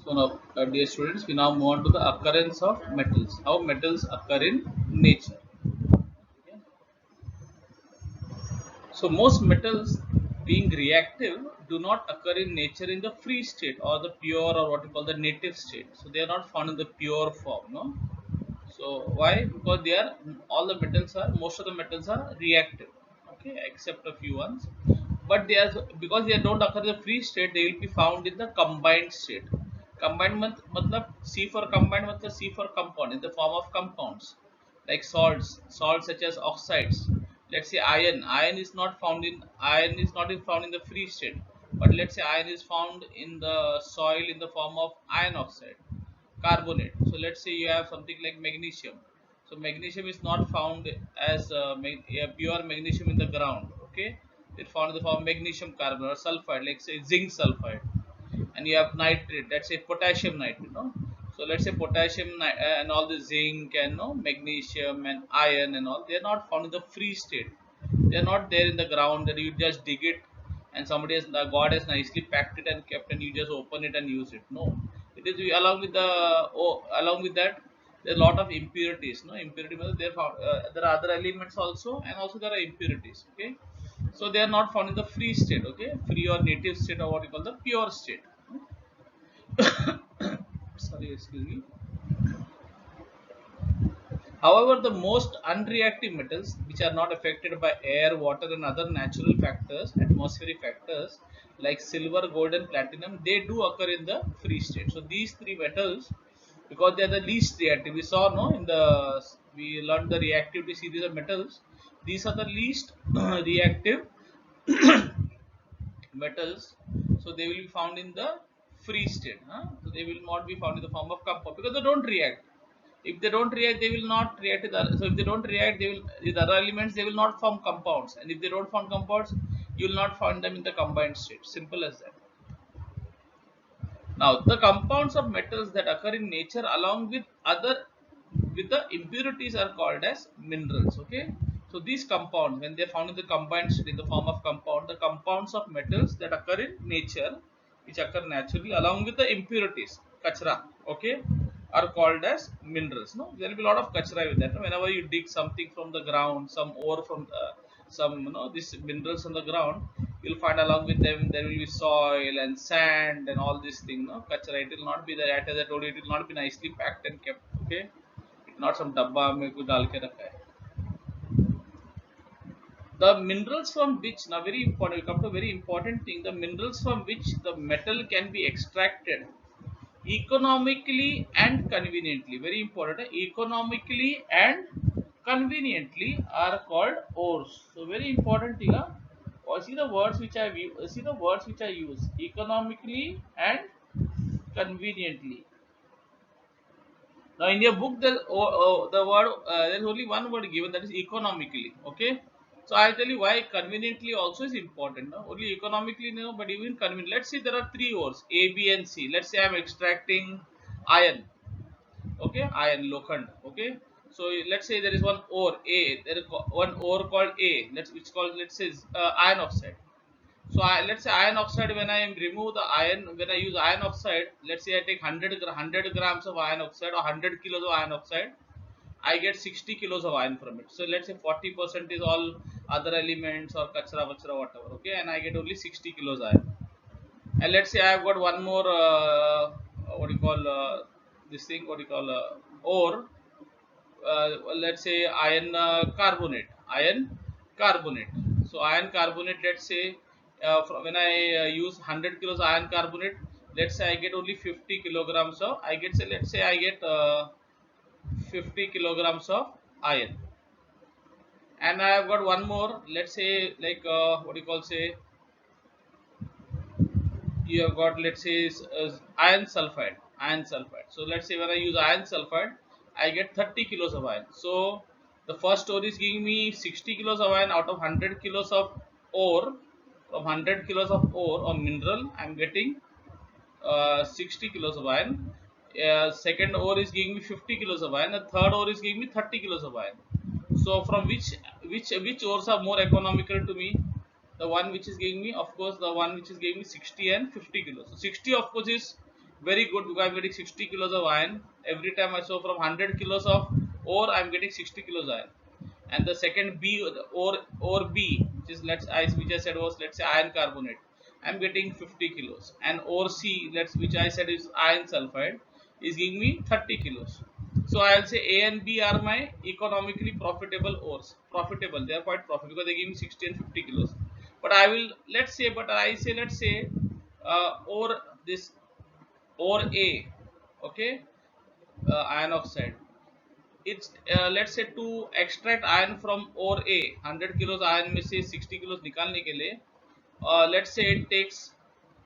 So now, dear students, we now move on to the occurrence of metals. How metals occur in nature. Okay. So most metals being reactive do not occur in nature in the free state or the pure or what you call the native state. So they are not found in the pure form, no. So why? Because they are all the metals are most of the metals are reactive, okay, except a few ones. But they are because they don't occur in the free state, they will be found in the combined state. Combined matlab C for combined matlab C for compound in the form of compounds like salts such as oxides. Let's say iron is not found in found in the free state, but let's say iron is found in the soil in the form of iron oxide carbonate. So let's say you have something like magnesium. So magnesium is not found as a pure magnesium in the ground. Okay, it's found in the form of magnesium carbonate or sulfide, like say zinc sulfide. And you have nitrate. Let's say potassium nitrate. No, so let's say and all the zinc and no magnesium and iron and all, they are not found in the free state. They are not there in the ground that you just dig it and the God has nicely packed it and kept and you just open it and use it. No, it is along with that there are a lot of impurities. No, impurity means there are other elements also, and also there are impurities. Okay, so they are not found in the free state. Okay, free or native state or what you call the pure state. Sorry, excuse me. However, the most unreactive metals, which are not affected by air, water, and other natural factors, atmospheric factors like silver, gold, and platinum, they do occur in the free state. So these three metals, because they are the least reactive, we saw no in the we learned the reactivity series of metals. These are the least reactive metals, so they will be found in the free state. So they will not be found in the form of compound because they don't react. If they don't react, they will not react with other. So if they don't react, they will with other elements. They will not form compounds, and if they don't form compounds, you will not find them in the combined state. Simple as that. Now, the compounds of metals that occur in nature along with the impurities are called as minerals. Okay, so these compounds, when they are found in the combined state in the form of compound, the compounds of metals that occur in nature, which occur naturally along with the impurities, kachra, okay, are called as minerals. No, there will be a lot of kachra with that. No? Whenever you dig something from the ground, some ore from some these minerals on the ground, you'll find along with them there will be soil and sand and all these things. No, kachra. It will not be there. As I told you, it will not be nicely packed and kept. Okay, not some dabba में कुछ डाल के रखा है. The minerals from which, now very important, we come to a very important thing, the minerals from which the metal can be extracted economically and conveniently, very important, economically and conveniently are called ores. So very important thing. See the words which I use, economically and conveniently. Now in your book, there's only one word given, that is economically. Okay, so I'll tell you why conveniently also is important. No? Only economically, no, but even convenient. Let's say there are three ores A, B, and C. Let's say I'm extracting iron. Okay, iron lokhand. Okay, so let's say there is one ore A. There is one ore called A. Let's say iron oxide. So let's say iron oxide, when I remove the iron, when I use iron oxide, let's say I take 100 grams of iron oxide or 100 kilos of iron oxide, I get 60 kilos of iron from it. So let's say 40% is all other elements or kachra, vachra, whatever. Okay, and I get only 60 kilos iron. And let's say I have got one more, what do you call this thing, what do you call ore, let's say iron carbonate. So iron carbonate, let's say when I use 100 kilos iron carbonate, let's say I get only 50 kilograms of I get say let's say I get 50 kilograms of iron. And I have got one more, let's say like what do you call say, you have got, let's say iron sulfide. So let's say when I use iron sulfide, I get 30 kilos of iron. So the first store is giving me 60 kilos of iron out of 100 kilos of ore. From 100 kilos of ore or mineral, I'm getting 60 kilos of iron. Second ore is giving me 50 kilos of iron. The third ore is giving me 30 kilos of iron. So from which ores are more economical to me? the one which is giving me, of course, the one which is giving me 60 and 50 kilos. So 60 of course is very good because I'm getting 60 kilos of iron every time. I saw from 100 kilos of ore, I'm getting 60 kilos iron. And the second B, the ore B, which is which I said was, let's say, iron carbonate, I'm getting 50 kilos. And ore C, which I said is iron sulfide, is giving me 30 kilos. So I'll say A and B are my economically profitable ores. Profitable, they are quite profitable because they give me 60 and 50 kilos. But I will, let's say ore, this ore A, okay, iron oxide. It's let's say, to extract iron from ore A, 100 kilos iron में से 60 kilos निकालने के लिए, let's say it takes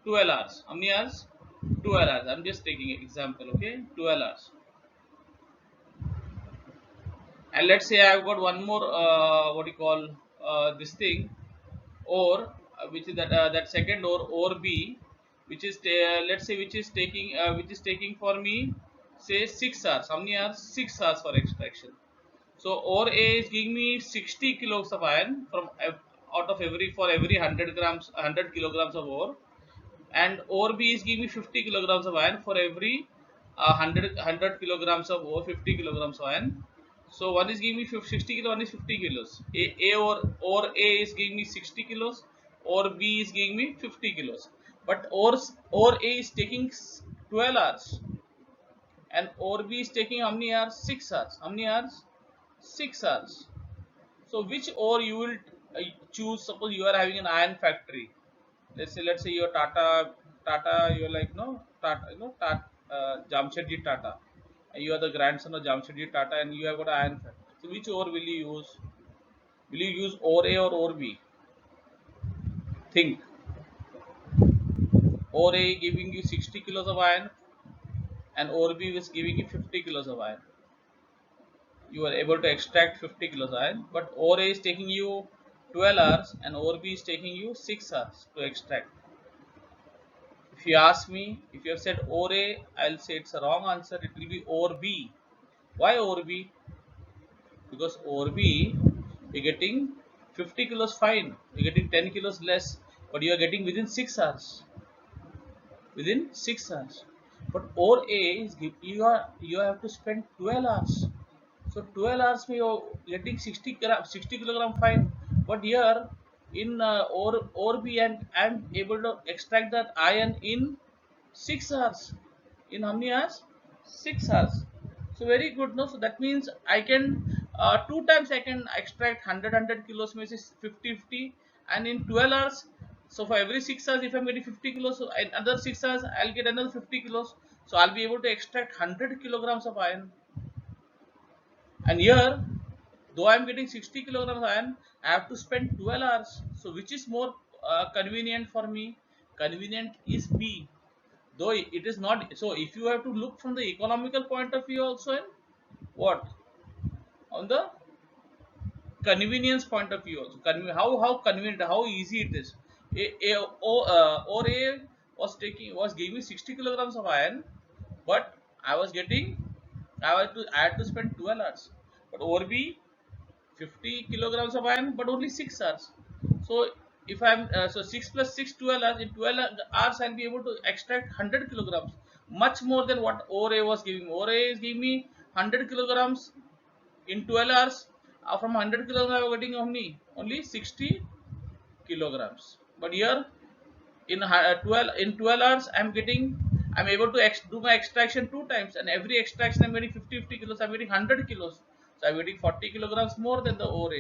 12 hours. How many hours? 12 hours. I'm just taking an example, okay? 12 hours. And let's say I've got one more, what do you call, this thing, or which is that second or B, which is let's say, which is taking for me, say, 6 hours. How many hours? 6 hours for extraction. So ore A is giving me 60 kilos of iron from out of every 100 grams, 100 kilograms of ore, and ore B is giving me 50 kilograms of iron for every 100 kilograms of ore, 50 kilograms of iron. So one is giving me 60 kilos, one is 50 kilos. Ore A is giving me 60 kilos, ore B is giving me 50 kilos. But ore A is taking 12 hours, and ore B is taking how many hours? 6 hours. How many hours? 6 hours. So which ore you will choose? Suppose you are having an iron factory. Let's say you're Tata, you're like, no, Tata, Jamshedji Tata. You are the grandson of Jamshedji Tata, and you have got an iron factory. So which ore will you use? Will you use ore A or ore B? Think. Ore A giving you 60 kilos of iron, and ore B is giving you 50 kilos of iron. You are able to extract 50 kilos iron, but ore A is taking you 12 hours and ore B is taking you 6 hours to extract. If you ask me, if you have said ore A, I'll say it's a wrong answer. It will be ore B. Why ore B? Because ore B, you're getting 50 kilos fine, you're getting 10 kilos less, but you are getting within 6 hours. Within 6 hours. But ore A is you have to spend 12 hours. So 12 hours में you're getting 60 kilogram fine. But here in ore B, and I'm able to extract that iron in 6 hours. In how many hours? 6 hours. So very good, no? So that means I can two times I can extract 100 kilos means 50, and in 12 hours. So for every 6 hours, if I'm getting 50 kilos, so in another 6 hours I'll get another 50 kilos. So I'll be able to extract 100 kilograms of iron. And here, though I'm getting 60 kilograms of iron, I have to spend 12 hours. So which is more convenient for me? Convenient is B. Though it is not. So if you have to look from the economical point of view also, in what? On the convenience point of view also. How convenient, how easy it is. Or A was giving me 60 kilograms of iron, but I had to spend 12 hours. But or B, 50 kilograms of iron, but only 6 hours. So if I'm so 6 plus 6, 12 hours. In 12 hours I'll be able to extract 100 kilograms, much more than what ore was giving. Ore is giving me 100 kilograms in 12 hours. From 100 kilograms I was getting only 60 kilograms. But here in 12 hours I'm able to do my extraction two times, and every extraction I'm getting 50 kilos. I'm getting 100 kilos. So I'm getting 40 kilograms more than the ore.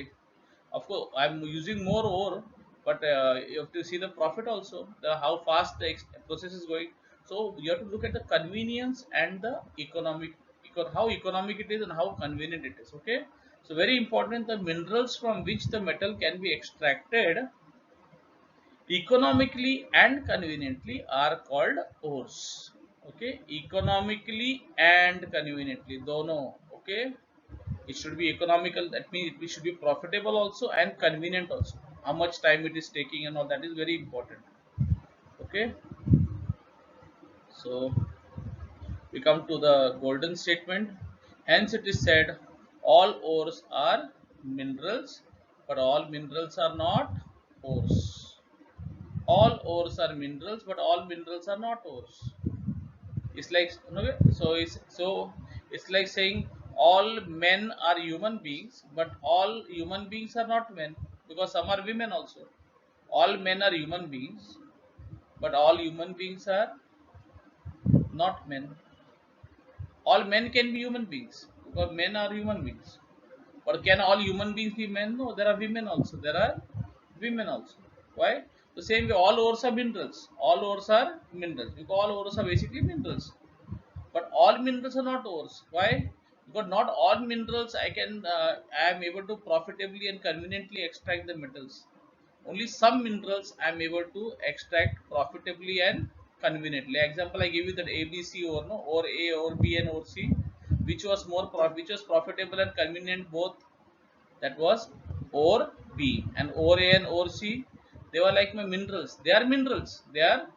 Of course I'm using more ore, but you have to see the profit also, how fast the process is going. So you have to look at the convenience and the how economic it is and how convenient it is. Okay, so very important, the minerals from which the metal can be extracted economically and conveniently are called ores. Okay, economically and conveniently, dono. Okay, it should be economical, that means it should be profitable also, and convenient also. How much time it is taking and all that is very important. Okay, so we come to the golden statement. Hence it is said, all ores are minerals, but all minerals are not ores. all ores are minerals, but all minerals are not ores. It's like, okay, it's like saying all men are human beings, but all human beings are not men, because some are women also. All men are human beings, but all human beings are not men. All men can be human beings because men are human beings. But can all human beings be men? No, there are women also. There are women also. Why? The same way, all ores are minerals. All ores are minerals because all ores are basically minerals. But all minerals are not ores. Why? Because not all minerals I am able to profitably and conveniently extract the metals. Only some minerals I am able to extract profitably and conveniently. Example, I give you that ABC ore, no, or A or B and or C, which was profitable and convenient both. That was ore B, and ore A and ore C. They were like my minerals. They are minerals. They are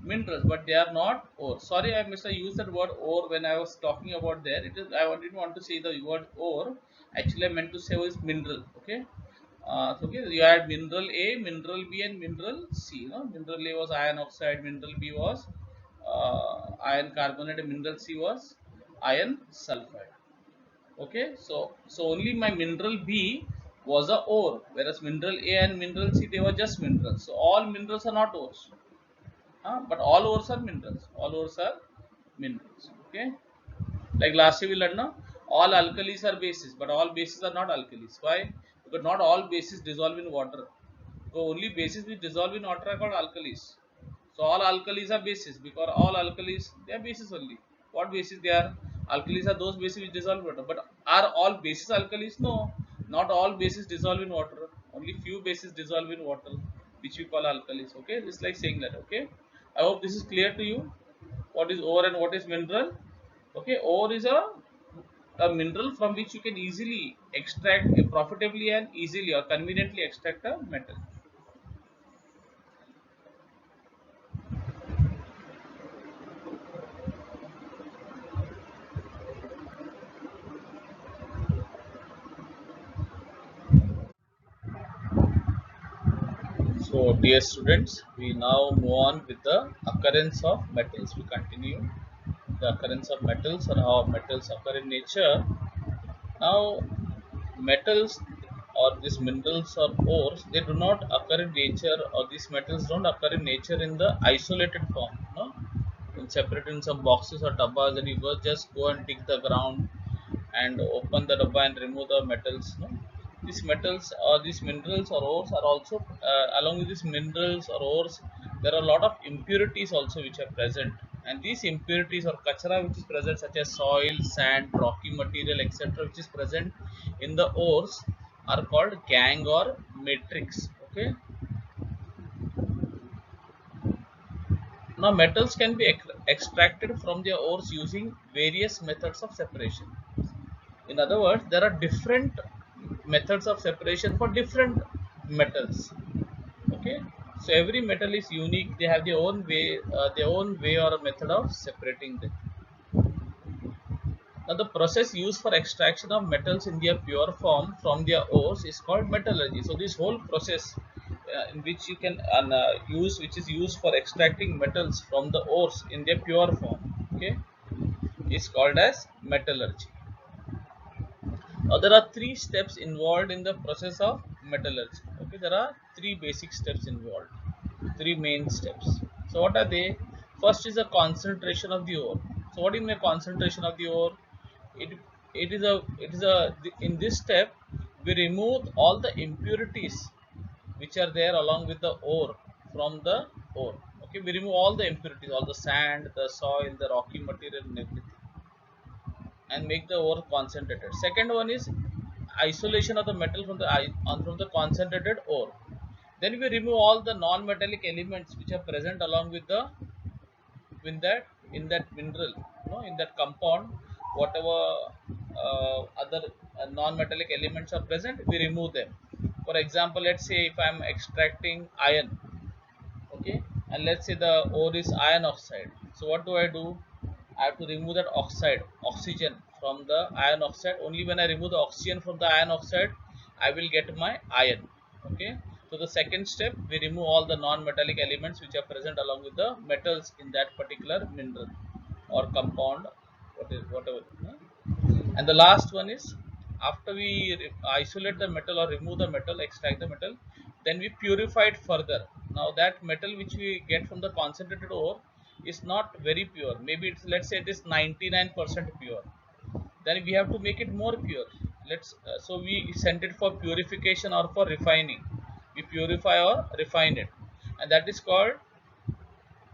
minerals, but they are not ore. Sorry, I must have used that word ore when I was talking about there. It is, didn't want to say the word ore. Actually, I meant to say was mineral. Okay. So okay, you had mineral A, mineral B, and mineral C. No? Mineral A was iron oxide, mineral B was iron carbonate, and mineral C was iron sulfide. Okay, so only my mineral B was a ore, whereas mineral A and mineral C, they were just minerals. So all minerals are not ores, but all ores are minerals. All ores are minerals. Okay, like last year we learned, now all alkalis are bases, but all bases are not alkalis. Why? Because not all bases dissolve in water. So only bases which dissolve in water are called alkalis. So all alkalis are bases because all alkalis, they are bases only. What bases they are? Alkalis are those bases which dissolve in water. But are all bases alkalis? No, not all bases dissolve in water. Only few bases dissolve in water, which we call alkalis. Okay, it's like saying that. Okay, I hope this is clear to you. What is ore and what is mineral? Okay, ore is a mineral from which you can easily extract, profitably and easily or conveniently extract a metal. So, dear students, we now move on with the occurrence of metals. We continue the occurrence of metals and how metals occur in nature. Now, metals or these minerals or ores, they do not occur in nature, or these metals don't occur in nature in the isolated form. No, in separated in some boxes or dabbas that you just go and dig the ground and open the dabba and remove the metals. No, these metals or these minerals or ores are also along with these minerals or ores, there are a lot of impurities also which are present, and these impurities or kachara which is present, such as soil, sand, rocky material, etc., which is present in the ores, are called gangue or matrix. Okay, now metals can be extracted from their ores using various methods of separation. In other words, there are different methods of separation for different metals. Okay, so every metal is unique. They have their own way or a method of separating them. Now, the process used for extraction of metals in their pure form from their ores is called metallurgy. So, this whole process in which you can which is used for extracting metals from the ores in their pure form, okay, is called as metallurgy. There are three steps involved in the process of metallurgy. Okay, there are three basic steps involved, three main steps. So, what are they? First is the concentration of the ore. So, what is the concentration of the ore? It it is a in this step we remove all the impurities which are there along with the ore from the ore. Okay, we remove all the impurities, all the sand, the soil, the rocky material, and everything, and make the ore concentrated. Second one is isolation of the metal from the concentrated ore. Then we remove all the non-metallic elements which are present along with the in that mineral, in that compound, whatever other non-metallic elements are present, we remove them. For example, let's say if I am extracting iron, okay, and let's say the ore is iron oxide. So what do? I have to remove that oxygen from the iron oxide. Only when I remove the oxygen from the iron oxide, I will get my iron. Okay, So the second step, we remove all the non-metallic elements which are present along with the metals in that particular mineral or compound, whatever. And the last one is, after we isolate the metal or remove the metal, extract the metal, then we purify it further. Now that metal which we get from the concentrated ore is not very pure. Maybe it's, let's say it is 99% pure. Then we have to make it more pure. So we send it for purification or for refining. We purify or refine it, and that is called,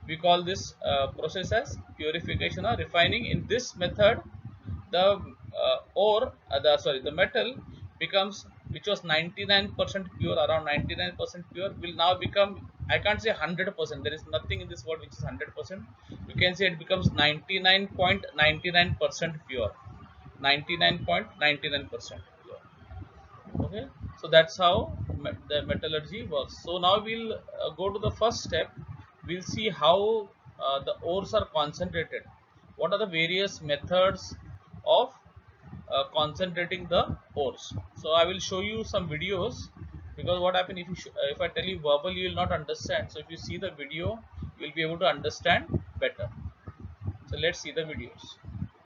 we call this process as purification or refining. In this method, the the metal becomes, which was 99% pure, around 99% pure, will now become, I can't say 100%, there is nothing in this world which is 100%. You can say it becomes 99.99% pure, 99.99% pure. Okay, so that's how the metallurgy works. So now we'll go to the first step. We'll see how the ores are concentrated. What are the various methods of concentrating the ores? So I will show you some videos, because what happens, if I tell you verbal, you will not understand. So if you see the video, you will be able to understand better. So let's see the videos.